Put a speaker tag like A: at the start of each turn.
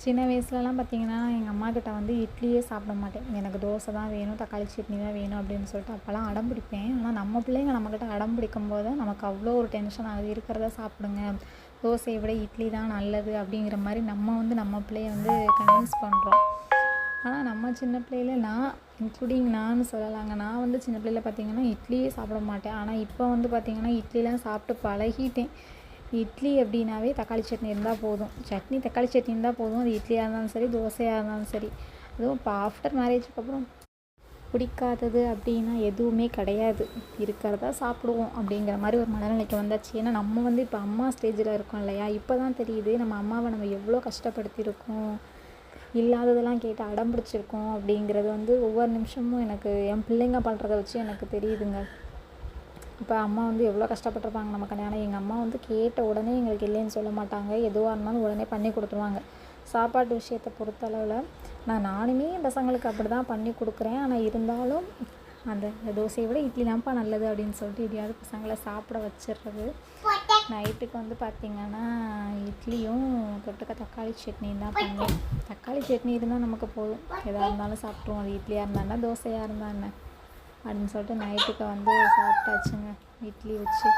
A: சின்ன வயசுலலாம் பார்த்திங்கன்னா எங்கள் அம்மாக்கிட்ட வந்து இட்லியே சாப்பிட மாட்டேன். எனக்கு தோசை தான் வேணும், தக்காளி சட்னி தான் வேணும் அப்படின்னு சொல்லிட்டு அப்போல்லாம் அடம் பிடிப்பேன். ஆனால் நம்ம பிள்ளைங்க நம்மக்கிட்ட அடம் பிடிக்கும்போது நமக்கு அவ்வளோ ஒரு டென்ஷன் ஆகுது. இருக்கிறத சாப்பிடுங்க, தோசையை விட இட்லி தான் நல்லது அப்படிங்கிற மாதிரி நம்ம வந்து நம்ம பிள்ளைய வந்து கன்வின்ஸ் பண்ணுறோம். ஆனால் நம்ம சின்ன பிள்ளையில இன்க்ளூடிங் நான் சொல்லலாங்க. நான் வந்து சின்ன பிள்ளையில பார்த்திங்கன்னா இட்லியே சாப்பிட மாட்டேன். ஆனால் இப்போ வந்து பார்த்திங்கன்னா இட்லிலாம் சாப்பிட்டு பழகிட்டேன். இட்லி அப்படின்னாவே தக்காளி சட்னி இருந்தால் போதும், சட்னி தக்காளி சட்னி இருந்தால் போதும். அது இட்லியாக இருந்தாலும் சரி, தோசையாக இருந்தாலும் சரி. அதுவும் இப்போ ஆஃப்டர் மேரேஜுக்கு அப்புறம் பிடிக்காதது அப்படின்னா எதுவுமே கிடையாது. இருக்கிறதா சாப்பிடுவோம் அப்படிங்கிற மாதிரி ஒரு மனநிலைக்கு வந்தாச்சு. ஏன்னா நம்ம வந்து இப்போ அம்மா ஸ்டேஜில் இருக்கோம் இல்லையா? இப்போ தான் தெரியுது நம்ம அம்மாவை நம்ம எவ்வளோ கஷ்டப்படுத்தியிருக்கோம், இல்லாததெல்லாம் கேட்டு அடம் பிடிச்சிருக்கோம் அப்படிங்கிறது வந்து ஒவ்வொரு நிமிஷமும் எனக்கு என் பிள்ளைங்க பண்ணுறத வச்சு எனக்கு தெரியுதுங்க. இப்போ அம்மா வந்து எவ்வளோ கஷ்டப்பட்டுருப்பாங்க நமக்கு. ஆனால் எங்கள் அம்மா வந்து கேட்ட உடனே எங்களுக்கு இல்லைன்னு சொல்ல மாட்டாங்க. எதுவாக இருந்தாலும் உடனே பண்ணி கொடுத்துருவாங்க. சாப்பாட்டு விஷயத்தை பொறுத்தளவில் நானுமே என் பசங்களுக்கு அப்படி தான் பண்ணி கொடுக்குறேன். ஆனால் இருந்தாலும் அந்த தோசையை விட இட்லி தான்ப்பா நல்லது அப்படின்னு சொல்லிட்டு எப்படியாவது பசங்களை சாப்பிட வச்சிடுறது. நைட்டுக்கு வந்து பார்த்திங்கன்னா இட்லியும் தொட்டுக்க தக்காளி சட்னியும் தான் பண்ணேன். தக்காளி சட்னி இருந்தால் நமக்கு போதும், எதாக இருந்தாலும் சாப்பிட்ருவோம். அது இட்லியாக இருந்தால் தோசையாக இருந்தால் என்ன அப்படின்னு சொல்லிட்டு நைட்டுக்கு வந்து சாப்பிட்டாச்சுங்க இட்லி வச்சு.